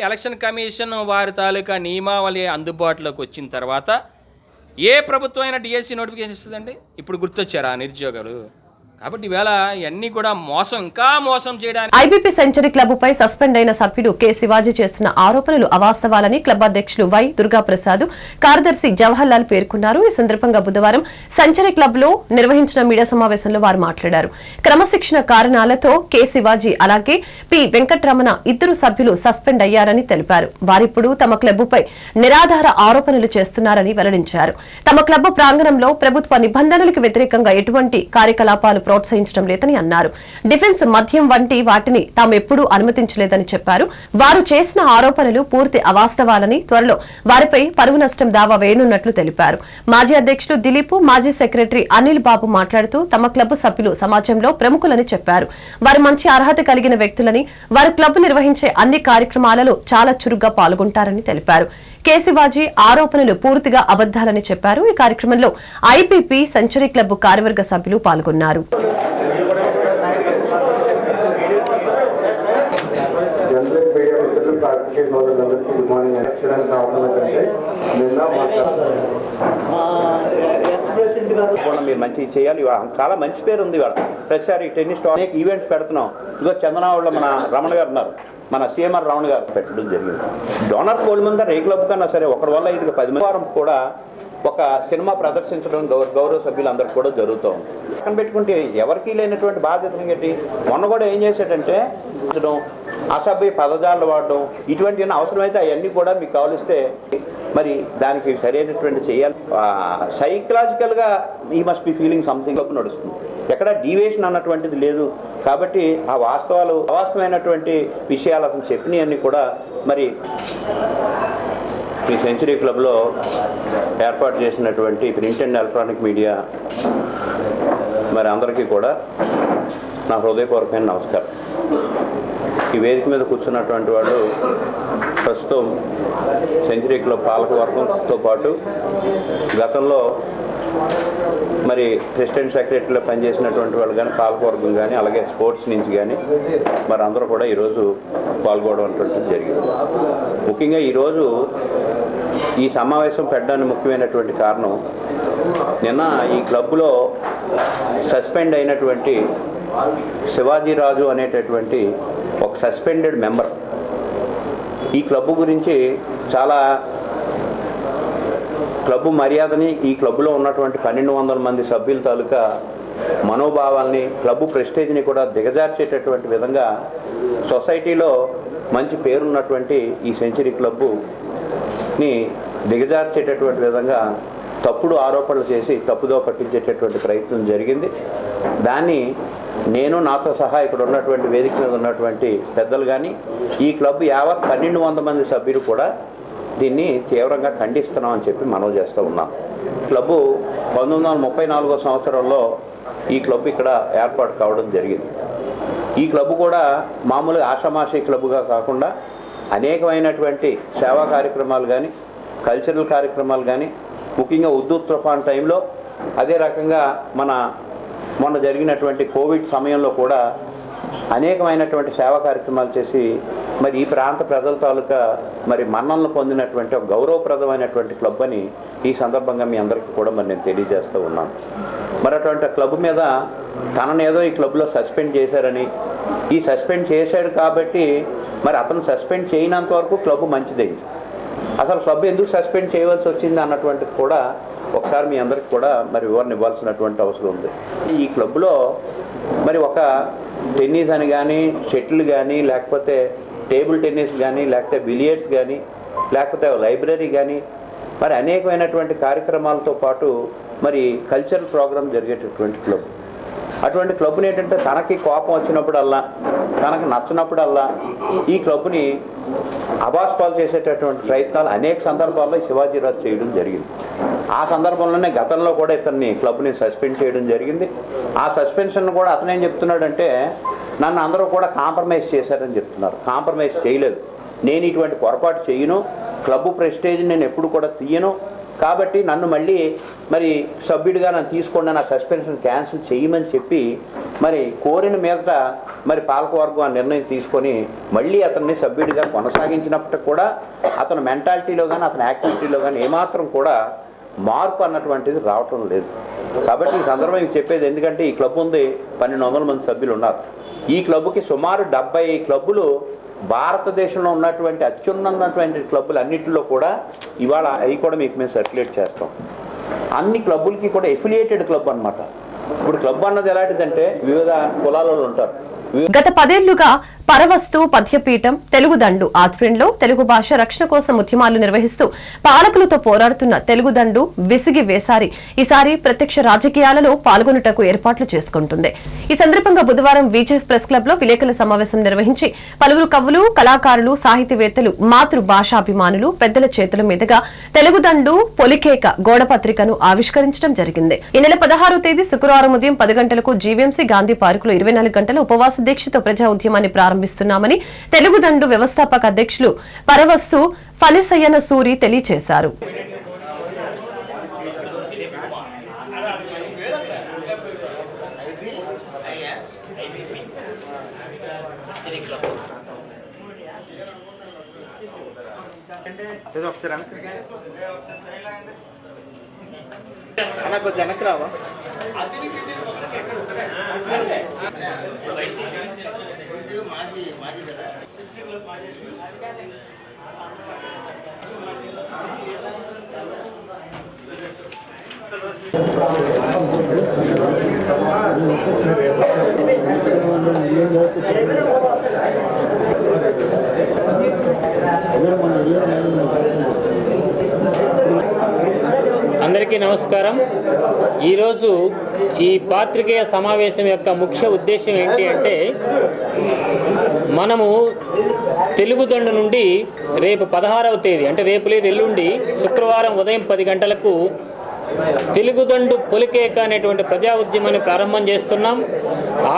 ఎలక్షన్ కమిషన్ వారి తాలూకా నియమావళి అందుబాటులోకి వచ్చిన తర్వాత ఏ ప్రభుత్వం అయినా డిఎస్సి నోటిఫికేషన్ ఇస్తుందండి? ఇప్పుడు గుర్తొచ్చారు ఆ నిరుద్యోగులు. కాబట్టి ఈవేళ ఇవన్నీ కూడా మోసం, ఇంకా మోసం చేయడానికి. ఐబీపీ సెంచరీ క్లబ్ పై సస్పెండ్ అయిన సభ్యుడు కె శివాజీ చేస్తున్న ఆరోపణలు అవాస్తవాలని క్లబ్ అధ్యక్షులు వై దుర్గాప్రసాద్, కార్యదర్శి జవహర్ లాల్ పేర్కొన్నారు. ఈ సందర్భంగా బుధవారం సెంచరీ క్లబ్ లో నిర్వహించిన మీడియా సమావేశంలో వారు మాట్లాడారు. క్రమశిక్షణ కారణాలతో కె శివాజీ అలాగే పి వెంకటరమణ ఇద్దరు సభ్యులు సస్పెండ్ అయ్యారని తెలిపారు. వారిప్పుడు తమ క్లబ్ పై నిరాధార ఆరోపణలు చేస్తున్నారని వెల్లడించారు. తమ క్లబ్ ప్రాంగణంలో ప్రభుత్వ నిబంధనలకు వ్యతిరేకంగా ఎటువంటి కార్యకలాపాలు ప్రోత్సహించడం లేదని అన్నారు. డిఫెన్స్, మద్యం వంటి వాటిని తాము ఎప్పుడూ అనుమతించలేదని చెప్పారు. వారు చేసిన ఆరోపణలు పూర్తి అవాస్తవాలని, త్వరలో వారిపై పరువు నష్టం దావా వేయనున్నట్లు తెలిపారు. మాజీ అధ్యక్షులు దిలీప్, మాజీ సెక్రటరీ అనిల్ బాబు మాట్లాడుతూ తమ క్లబ్ సభ్యులు సమాజంలో ప్రముఖులని చెప్పారు. వారు మంచి అర్హత కలిగిన వ్యక్తులని, వారు క్లబ్ నిర్వహించే అన్ని కార్యక్రమాలలో చాలా చురుగ్గా పాల్గొంటారని తెలిపారు. కె శివాజీ ఆరోపణలు పూర్తిగా అబద్దాలని చెప్పారు. ఈ కార్యక్రమంలో ఐపీపీ సెంచరీ క్లబ్ కార్యవర్గ సభ్యులు పాల్గొన్నారు. మీరు మంచి చేయాలి. చాలా మంచి పేరు ఉంది. ఇవాళ ప్రతిసారి టెన్నిస్ అనేక ఈవెంట్స్ పెడుతున్నాం. ఇదిగో చందనావులో మన రమణ గారు ఉన్నారు, మన సీఎంఆర్ రమణ గారు పెట్టడం జరిగింది. డోనర్ కోల్డ్ ముందర ఏ క్లబ్ కన్నా సరే ఒకరి వల్ల ఇది 10 వారం కూడా ఒక సినిమా ప్రదర్శించడం గౌరవ సభ్యులందరికీ కూడా జరుగుతూ ఉంది. పక్కన పెట్టుకుంటే ఎవరికీ లేనటువంటి బాధ్యత ఏంటి? మొన్న కూడా ఏం చేశాడంటే అసభ్య పదజాలు వాడడం, ఇటువంటివన్నీ అవసరమైతే అవన్నీ కూడా మీకు కావలిస్తే మరి దానికి సరైనటువంటి చేయాలి. సైకలాజికల్గా ఈ must be feeling something up నడుస్తుంది. ఎక్కడ డీవియేషన్ అన్నటువంటిది లేదు. కాబట్టి ఆ అవాస్తవమైనటువంటి విషయాలు అతను చెప్పినవన్నీ కూడా మరి ఈ సెంచరీ క్లబ్లో ఏర్పాటు చేసినటువంటి ప్రింట్ అండ్ ఎలక్ట్రానిక్ మీడియా మరి అందరికీ కూడా నా హృదయపూర్వకమైన నమస్కారం. ఈ వేదిక మీద కూర్చున్నటువంటి వాడు ప్రస్తుతం సెంచరీ క్లబ్ పాలకవర్గంతో పాటు గతంలో మరి ప్రెసిడెంట్ సెక్రటరీలో పనిచేసినటువంటి వాళ్ళు కానీ, పాలకవర్గం కానీ, అలాగే స్పోర్ట్స్ నుంచి కానీ మరి అందరూ కూడా ఈరోజు పాల్గొనడం అటువంటిది జరిగింది. ముఖ్యంగా ఈరోజు ఈ సమావేశం పెట్టడానికి ముఖ్యమైనటువంటి కారణం, నిన్న ఈ క్లబ్లో సస్పెండ్ అయినటువంటి శివాజీరాజు అనేటటువంటి ఒక సస్పెండెడ్ మెంబర్ ఈ క్లబ్ గురించి చాలా క్లబ్ మర్యాదని, ఈ క్లబ్లో ఉన్నటువంటి 1,200 మంది సభ్యుల తాలూకా మనోభావాల్ని, క్లబ్ ప్రెస్టేజ్ని కూడా దిగజార్చేటటువంటి విధంగా సొసైటీలో మంచి పేరున్నటువంటి ఈ సెంచరీ క్లబ్ని దిగజార్చేటటువంటి విధంగా తప్పుడు ఆరోపణలు చేసి తప్పుదో పట్టించేటటువంటి ప్రయత్నం జరిగింది. దాన్ని నేను, నాతో సహా ఇక్కడ ఉన్నటువంటి వేదిక మీద ఉన్నటువంటి పెద్దలు కానీ, ఈ క్లబ్ యావత్ 1,200 మంది సభ్యులు కూడా దీన్ని తీవ్రంగా ఖండిస్తున్నామని చెప్పి మనవి చేస్తూ ఉన్నాం. క్లబ్బు 1934 సంవత్సరంలో ఈ క్లబ్ ఇక్కడ ఏర్పాటు కావడం జరిగింది. ఈ క్లబ్ కూడా మామూలుగా ఆషామాషి క్లబ్గా కాకుండా అనేకమైనటువంటి సేవా కార్యక్రమాలు కానీ, కల్చరల్ కార్యక్రమాలు కానీ, ముఖ్యంగా ఉర్దూ తుఫాన్ టైంలో, అదే రకంగా మొన్న జరిగినటువంటి కోవిడ్ సమయంలో కూడా అనేకమైనటువంటి సేవా కార్యక్రమాలు చేసి మరి ఈ ప్రాంత ప్రజల తాలూకా మరి మన్ననలు పొందినటువంటి ఒక గౌరవప్రదమైనటువంటి క్లబ్ అని ఈ సందర్భంగా మీ అందరికీ కూడా మరి నేను తెలియజేస్తూ ఉన్నాను. మరి అటువంటి క్లబ్ మీద తనను ఏదో ఈ క్లబ్లో సస్పెండ్ చేశారని, ఈ సస్పెండ్ చేశాడు కాబట్టి మరి అతను సస్పెండ్ చేయనంత వరకు క్లబ్ మంచిదైంది. అసలు క్లబ్ ఎందుకు సస్పెండ్ చేయవలసి వచ్చింది అన్నటువంటిది కూడా ఒకసారి మీ అందరికి కూడా మరి వివరణ ఇవ్వాల్సినటువంటి అవసరం ఉంది. ఈ క్లబ్లో మరి ఒక టెన్నిస్ అని కానీ, షటిల్ కానీ, లేకపోతే టేబుల్ టెన్నిస్ కానీ, లేకపోతే బిలియర్డ్స్ కానీ, లేకపోతే లైబ్రరీ కానీ, మరి అనేకమైనటువంటి కార్యక్రమాలతో పాటు మరి కల్చరల్ ప్రోగ్రామ్ జరిగేటటువంటి క్లబ్. అటువంటి క్లబ్ని ఏంటంటే తనకి కోపం వచ్చినప్పుడల్లా, తనకు నచ్చినప్పుడల్లా ఈ క్లబ్ని అబాస్పాలు చేసేటటువంటి ప్రయత్నాలు అనేక సందర్భాల్లో శివాజీరాజు చేయడం జరిగింది. ఆ సందర్భంలోనే గతంలో కూడా ఇతన్ని క్లబ్ని సస్పెండ్ చేయడం జరిగింది. ఆ సస్పెన్షన్ కూడా అతనేం చెప్తున్నాడంటే, నన్ను అందరూ కూడా కాంప్రమైజ్ చేశారని చెప్తున్నారు. కాంప్రమైజ్ చేయలేదు. నేను ఇటువంటి పొరపాటు చేయను, క్లబ్ ప్రెస్టేజ్ నేను ఎప్పుడు కూడా తీయను, కాబట్టి నన్ను మళ్ళీ మరి సభ్యుడిగా నన్ను తీసుకోండి, నా సస్పెన్షన్ క్యాన్సిల్ చేయమని చెప్పి మరి కోరిన మీదట మరి పాలకవర్గం ఆ నిర్ణయం తీసుకొని మళ్ళీ అతన్ని సభ్యుడిగా కొనసాగించినప్పటికి కూడా అతని మెంటాలిటీలో కానీ, అతని యాక్టివిటీలో కానీ ఏమాత్రం కూడా మార్పు అన్నటువంటిది రావటం లేదు. కాబట్టి ఈ సందర్భం చెప్పేది, ఎందుకంటే ఈ క్లబ్ ఉంది 1200 మంది సభ్యులు ఉన్నారు. ఈ క్లబ్కి సుమారు 70 క్లబ్బులు భారతదేశంలో ఉన్నటువంటి అత్యున్నతమైనటువంటి క్లబ్బులు అన్నింటిలో కూడా ఇవాళ అవి కూడా మీకు మేము సర్క్యులేట్ చేస్తాం. అన్ని క్లబ్బులకి కూడా ఎఫిలియేటెడ్ క్లబ్ అన్నమాట. ఇప్పుడు క్లబ్ అన్నది ఎలాంటిదంటే వివిధ కులాలలో ఉంటారు. గత 10 ఏళ్లుగా పరవస్తు పద్యపీఠం తెలుగుదండు ఆధ్వర్యంలో తెలుగు భాష రక్షణ కోసం ఉద్యమాలు నిర్వహిస్తూ పాలకులతో పోరాడుతున్న తెలుగుదండు విసిగి వేసారి ఈసారి ప్రత్యక్ష రాజకీయాలలో పాల్గొనుటకు ఏర్పాట్లు చేసుకుంటుంది. ఈ సందర్భంగా బుధవారం విజెఫ్ ప్రెస్ క్లబ్ లో విలేకరుల సమావేశం నిర్వహించి పలువురు కవులు, కళాకారులు, సాహితీవేత్తలు, మాతృభాషాభిమానులు పెద్దల చేతుల మీదుగా తెలుగుదండు పొలికేక గోడపత్రికను ఆవిష్కరించడం జరిగింది. ఈ నెల 16వ తేదీ శుక్రవారం ఉదయం 10 గంటలకు జీవీఎంసీ గాంధీ పార్కులో 24 గంటల ఉపవాస దీక్షతో ప్రజా ఉద్యమాన్ని ప్రారంభిస్తున్నామని తెలుగుదండు వ్యవస్థాపక అధ్యక్షులు పరవస్తు ఫణిసయ్యన సూరి తెలియజేశారు. అందరికీ నమస్కారం. ఈరోజు ఈ పాత్రికేయ సమావేశం యొక్క ముఖ్య ఉద్దేశం ఏంటి అంటే, మనము తెలుగుదండు నుండి రేపు 16వ తేదీ అంటే రేపు లేదు ఎల్లుండి శుక్రవారం ఉదయం 10 గంటలకు తెలుగుదండు పొలికేక అనేటువంటి ప్రజా ఉద్యమాన్ని ప్రారంభం చేస్తున్నాం.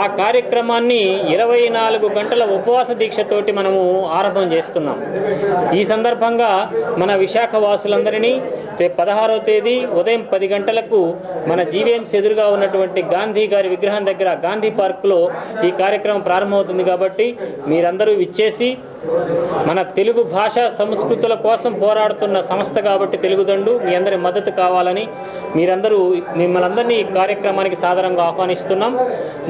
ఆ కార్యక్రమాన్ని 24 గంటల ఉపవాస దీక్షతోటి మనము ఆరంభం చేస్తున్నాం. ఈ సందర్భంగా మన విశాఖ వాసులందరినీ రేపు 16వ తేదీ ఉదయం 10 గంటలకు మన జీవీఎంసీ ఎదురుగా ఉన్నటువంటి గాంధీ గారి విగ్రహం దగ్గర గాంధీ పార్కులో ఈ కార్యక్రమం ప్రారంభమవుతుంది. కాబట్టి మీరందరూ విచ్చేసి మన తెలుగు భాష సంస్కృతుల కోసం పోరాడుతున్న సంస్థ కాబట్టి తెలుగుదండు మీ అందరి మద్దతు కావాలని మిమ్మల్ని అందరినీ ఈ కార్యక్రమానికి సాదరంగా ఆహ్వానిస్తున్నాం.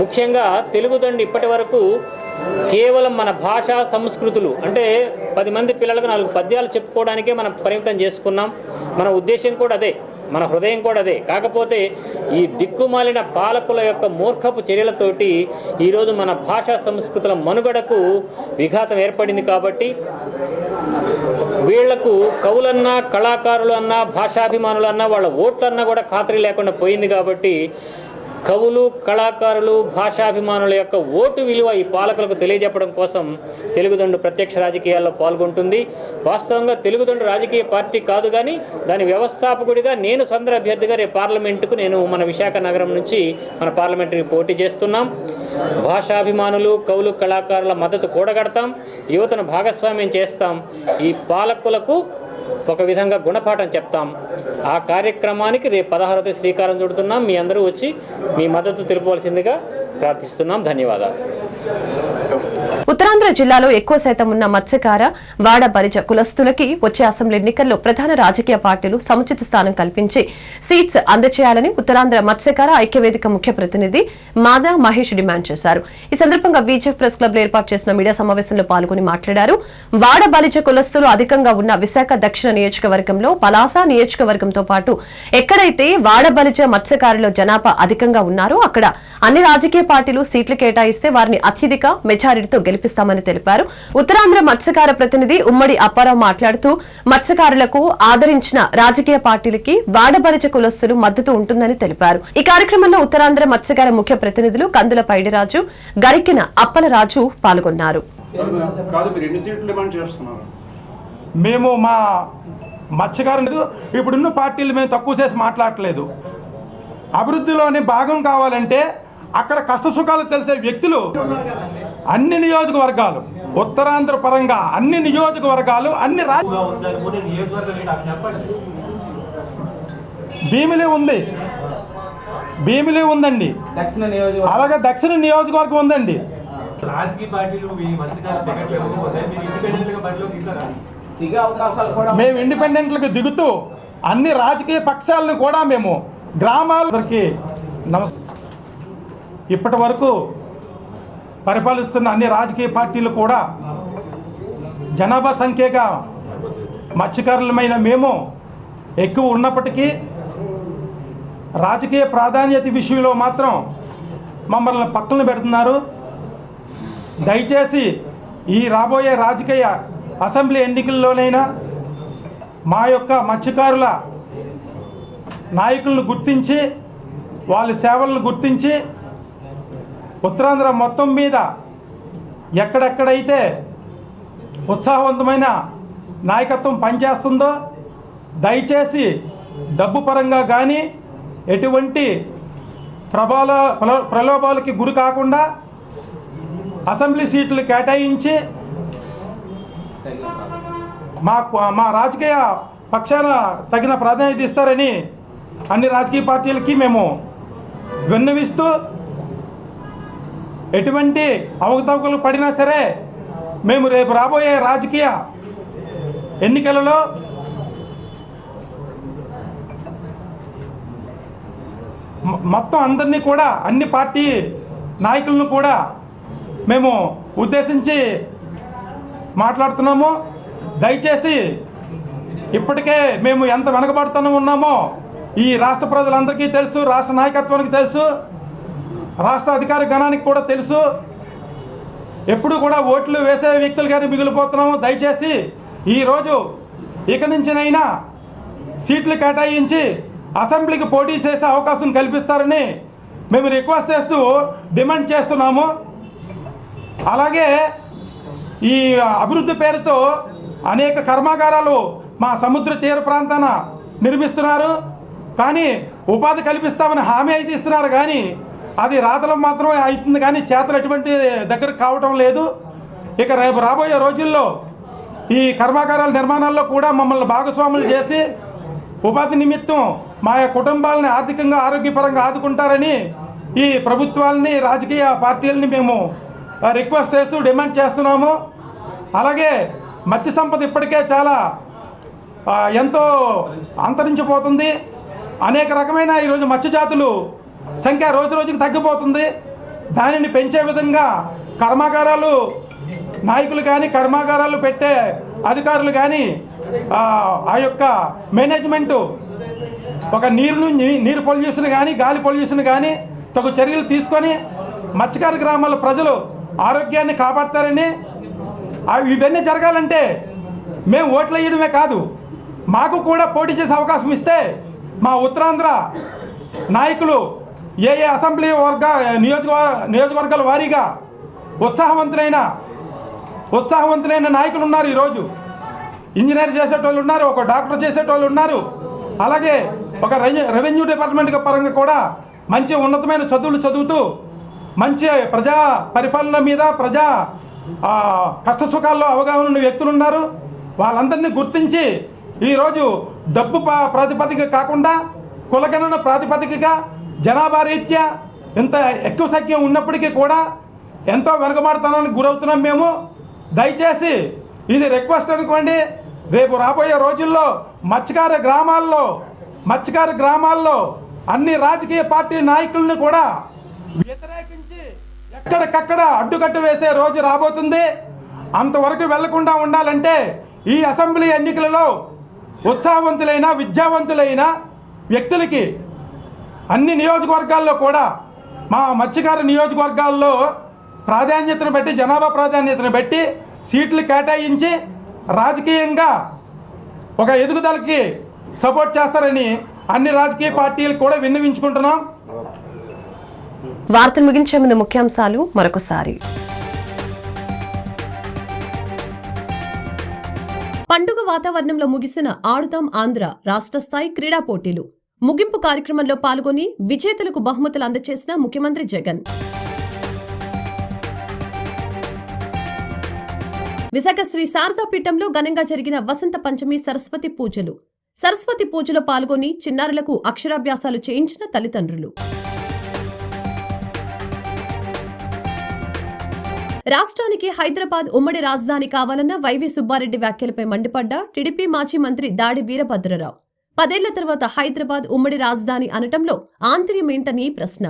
ముఖ్యంగా తెలుగుదండు ఇప్పటి వరకు కేవలం మన భాషా సంస్కృతులు అంటే 10 మంది పిల్లలకు 4 పద్యాలు చెప్పుకోవడానికే మనం పరిమితం చేసుకున్నాం. మన ఉద్దేశం కూడా అదే, మన హృదయం కూడా అదే. కాకపోతే ఈ దిక్కుమాలిన పాలకుల యొక్క మూర్ఖపు చర్యలతోటి ఈరోజు మన భాషా సంస్కృతుల మనుగడకు విఘాతం ఏర్పడింది. కాబట్టి వీళ్లకు కవులన్నా, కళాకారులు అన్నా, భాషాభిమానులు అన్నా, వాళ్ళ ఓట్లన్నా కూడా ఖాతరీ లేకుండా పోయింది. కాబట్టి కవులు, కళాకారులు, భాషాభిమానుల యొక్క ఓటు విలువ ఈ పాలకులకు తెలియజెప్పడం కోసం తెలుగుదండు ప్రత్యక్ష రాజకీయాల్లో పాల్గొంటుంది. వాస్తవంగా తెలుగుదండు రాజకీయ పార్టీ కాదు, కానీ దాని వ్యవస్థాపకుడిగా నేను స్వతంత్ర అభ్యర్థిగా రేపు పార్లమెంటుకు నేను మన విశాఖ నగరం నుంచి మన పార్లమెంటుకి పోటీ చేస్తున్నాం. భాషాభిమానులు, కవులు, కళాకారుల మద్దతు కూడగడతాం, యువతను భాగస్వామ్యం చేస్తాం, ఈ పాలకులకు ఒక విధంగా గుణపాఠం చెప్తాం. ఆ కార్యక్రమానికి రేపు 16వ తేదీ శ్రీకారం చుడుతున్నాం. మీ అందరూ వచ్చి మీ మద్దతు తెలుపవలసిందిగా ప్రార్థిస్తున్నాం. ధన్యవాదాలు. ఉత్తరాంధ్ర జిల్లాలో ఎక్కువ శాతం ఉన్న మత్స్యకార, వాడ బలిజ కులస్తులకి వచ్చే అసెంబ్లీ ఎన్నికల్లో ప్రధాన రాజకీయ పార్టీలు సముచిత స్థానం కల్పించి సీట్స్ అందజేయాలని ఉత్తరాంధ్ర మత్స్యకార ఐక్యవేదిక ముఖ్య ప్రతినిధి మాదా మహేష్ డిమాండ్ చేశారు. ఈ సందర్భంగా విజయ్ ప్రెస్ క్లబ్ లో ఏర్పాటు చేసిన మీడియా సమావేశంలో పాల్గొని మాట్లాడారు. వాడ బలిజ కులస్తులు అధికంగా ఉన్న విశాఖ దక్షిణ నియోజకవర్గంలో పలాస నియోజకవర్గంతో పాటు ఎక్కడైతే వాడ బలిజ మత్స్యకారుల జనాభా అధికంగా ఉన్నారో అక్కడ అన్ని రాజకీయ పార్టీలు సీట్లు కేటాయిస్తే వారిని అత్యధిక మెజారిటీతో గెలిపిస్తామని తెలిపారు. ఉత్తరాంధ్ర మత్స్యకార ప్రతినిధి ఉమ్మడి అప్పారావు మాట్లాడుతూ మత్స్యకారులకు ఆదరించిన రాజకీయ పార్టీలకి వాడబలిజ కులస్తులు మద్దతు ఉంటుందని తెలిపారు. ఈ కార్యక్రమంలో ఉత్తరాంధ్ర మత్స్యకార ముఖ్య ప్రతినిధులు కందుల పైడిరాజు, గరికిన అప్పలరాజు పాల్గొన్నారు. మేము మా మత్స్యకారులు ఇప్పుడున్న పార్టీలు మేము తక్కువ చేసి మాట్లాడట్లేదు. అభివృద్ధిలోని భాగం కావాలంటే అక్కడ కష్టసుఖాలు తెలిసే వ్యక్తులు అన్ని నియోజకవర్గాలు, ఉత్తరాంధ్ర పరంగా అన్ని నియోజకవర్గాలు, అన్ని భీమిలి ఉంది, భీమిలి ఉందండి, అలాగే దక్షిణ నియోజకవర్గం ఉందండి. మేము ఇండిపెండెంట్లకు దిగుతూ అన్ని రాజకీయ పక్షాలను కూడా మేము గ్రామాలకి ఇప్పటి వరకు పరిపాలిస్తున్న అన్ని రాజకీయ పార్టీలు కూడా జనాభా సంఖ్యగా మత్స్యకారులమైన మేము ఎక్కువ ఉన్నప్పటికీ రాజకీయ ప్రాధాన్యత విషయంలో మాత్రం మమ్మల్ని పక్కన పెడుతున్నారు. దయచేసి ఈ రాబోయే రాజకీయ అసెంబ్లీ ఎన్నికల్లోనైనా మా యొక్క మత్స్యకారుల నాయకులను గుర్తించి వాళ్ళ సేవలను గుర్తించి ఉత్తరాంధ్ర మొత్తం మీద ఎక్కడెక్కడైతే ఉత్సాహవంతమైన నాయకత్వం పనిచేస్తుందో దయచేసి డబ్బు పరంగా కానీ ఎటువంటి ప్రలోభాలకి గురి కాకుండా అసెంబ్లీ సీట్లు కేటాయించి మా రాజకీయ పక్షాన తగిన ప్రాధాన్యత ఇస్తారని అన్ని రాజకీయ పార్టీలకి మేము విన్నవిస్తూ ఎటువంటి అవకతవకలు పడినా సరే మేము రేపు రాబోయే రాజకీయ ఎన్నికలలో మొత్తం అందరినీ కూడా అన్ని పార్టీ నాయకులను కూడా మేము ఉద్దేశించి మాట్లాడుతున్నాము. దయచేసి ఇప్పటికే మేము ఎంత వెనకబడుతూ ఉన్నామో ఈ రాష్ట్ర ప్రజలందరికీ తెలుసు, రాష్ట్ర నాయకత్వానికి తెలుసు, రాష్ట్ర అధికార గణానికి కూడా తెలుసు. ఎప్పుడు కూడా ఓట్లు వేసే వ్యక్తులుగానే మిగిలిపోతున్నాము. దయచేసి ఈరోజు ఇక నుంచినైనా సీట్లు కేటాయించి అసెంబ్లీకి పోటీ చేసే అవకాశం కల్పిస్తారని మేము రిక్వెస్ట్ చేస్తూ డిమాండ్ చేస్తున్నాము. అలాగే ఈ అభివృద్ధి పేరుతో అనేక కర్మాగారాలు మా సముద్ర తీర ప్రాంతాన నిర్మిస్తున్నారు. కానీ ఉపాధి కల్పిస్తామని హామీ అయితే ఇస్తున్నారు, కానీ అది రాతలు మాత్రమే అవుతుంది, కానీ చేతలు ఎటువంటి దగ్గర కావటం లేదు. ఇక రేపు రాబోయే రోజుల్లో ఈ కర్మాగారాల నిర్మాణాల్లో కూడా మమ్మల్ని భాగస్వాములు చేసి ఉపాధి నిమిత్తం మా కుటుంబాలని ఆర్థికంగా ఆరోగ్యపరంగా ఆదుకుంటారని ఈ ప్రభుత్వాలని రాజకీయ పార్టీలని మేము రిక్వెస్ట్ చేస్తూ డిమాండ్ చేస్తున్నాము. అలాగే మత్స్య సంపద ఇప్పటికే చాలా ఎంతో అంతరించిపోతుంది. అనేక రకమైన ఈరోజు మత్స్య జాతులు సంఖ్య రోజు రోజుకి తగ్గిపోతుంది. దానిని పెంచే విధంగా కర్మాగారాలు నాయకులు కానీ కర్మాగారాలు పెట్టే అధికారులు కానీ ఆ యొక్క మేనేజ్మెంటు ఒక నీరు పొల్యూషన్ కానీ గాలి పొల్యూషన్ కానీ తగు చర్యలు తీసుకొని మత్స్యకార గ్రామాల ప్రజలు ఆరోగ్యాన్ని కాపాడతారని, ఇవన్నీ జరగాలంటే మేము ఓట్లు వేయడమే కాదు, మాకు కూడా పోటీ చేసే అవకాశం ఇస్తే మా ఉత్తరాంధ్ర నాయకులు ఏ అసెంబ్లీ నియోజకవర్గాల వారీగా ఉత్సాహవంతులైన నాయకులు ఉన్నారు. ఈరోజు ఇంజనీర్ చేసేటోళ్ళు ఉన్నారు, ఒక డాక్టర్ చేసేటోళ్ళు ఉన్నారు, అలాగే ఒక రెవెన్యూ డిపార్ట్మెంట్ పరంగా కూడా మంచి ఉన్నతమైన చదువులు చదువుతూ మంచి ప్రజా పరిపాలన మీద ప్రజా కష్టసుఖాల్లో అవగాహన ఉన్న వ్యక్తులు ఉన్నారు. వాళ్ళందరినీ గుర్తించి ఈరోజు డబ్బు ప్రాతిపదిక కాకుండా కులగణన ప్రాతిపదికగా జనాభా రీత్యా ఇంత ఎక్కువ సంఖ్య ఉన్నప్పటికీ కూడా ఎంతో వెనుకబాటుతనానికి గురవుతున్నాం మేము. దయచేసి ఇది రిక్వెస్ట్ అనుకోండి. రేపు రాబోయే రోజుల్లో మత్స్యకార గ్రామాల్లో అన్ని రాజకీయ పార్టీ నాయకులను కూడా వ్యతిరేకించి ఎక్కడికక్కడ అడ్డుకట్టు వేసే రోజు రాబోతుంది. అంతవరకు వెళ్లకుండా ఉండాలంటే ఈ అసెంబ్లీ ఎన్నికలలో ఉత్సాహవంతులైన విద్యావంతులైన వ్యక్తులకి అన్ని నియోజకవర్గాల్లో కూడా మా మత్స్యకార నియోజకవర్గాల్లో ప్రాధాన్యతను బట్టి జనాభా ప్రాధాన్యతను బట్టి సీట్లు కేటాయించి రాజకీయంగా ఒక ఎదుగుదలకి సపోర్ట్ చేస్తారని అన్ని రాజకీయ పార్టీలు కూడా విన్నవించుకుంటున్నాం. వార్తలు ముగించే ముందు ముఖ్యాంశాలు మరొకసారి. పండుగ వాతావరణంలో ముగిసిన ఆడుదాం ఆంధ్ర రాష్ట్ర స్థాయి క్రీడా పోటీలు. ముగింపు కార్యక్రమంలో పాల్గొని విజేతలకు బహుమతులు అందజేసిన ముఖ్యమంత్రి జగన్. విశాఖ శ్రీ శారదాపీఠంలో ఘనంగా జరిగిన వసంత పంచమి సరస్వతి పూజలు. సరస్వతి పూజలో పాల్గొని చిన్నారులకు అక్షరాభ్యాసాలు చేయించిన తల్లిదండ్రులు. రాష్ట్రానికి హైదరాబాద్ ఉమ్మడి రాజధాని కావాలన్న వైవి సుబ్బారెడ్డి వ్యాఖ్యలపై మండిపడ్డ టీడీపీ మాజీ మంత్రి దాడి వీరభద్రరావు. 10 ఏళ్ల తర్వాత హైదరాబాద్ ఉమ్మడి రాజధాని అనటంలో ఆంతర్యమేంటని ప్రశ్న.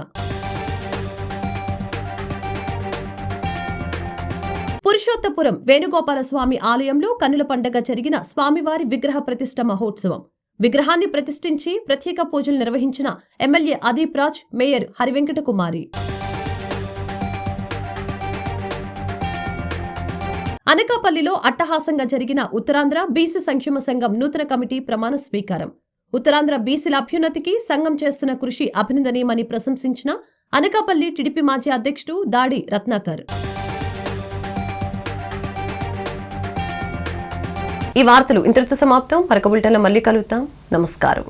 పురుషోత్తపురం వేణుగోపాలస్వామి ఆలయంలో కన్నుల పండగ జరిగిన స్వామివారి విగ్రహ ప్రతిష్ఠ మహోత్సవం. విగ్రహాన్ని ప్రతిష్ఠించి ప్రత్యేక పూజలు నిర్వహించిన ఎమ్మెల్యే అదీప్ రాజ్, మేయర్ హరివెంకట కుమారి. అనకాపల్లిలో అట్టహాసంగా జరిగిన ఉత్తరాంధ్ర బీసీ సంక్షేమ సంఘం నూతన కమిటీ ప్రమాణ స్వీకారం. ఉత్తరాంధ్ర బీసీల అభ్యున్నతికి సంఘం చేస్తున్న కృషి అభినందనీయమని ప్రశంసించిన అనకాపల్లి టీడీపీ మాజీ అధ్యక్షుడు దాడి రత్నాకర్. ఈ వార్తలు ఇంతటితో సమాప్తం. మరొక బులెటిన్లో మళ్ళీ కలుద్దాం. నమస్కారం.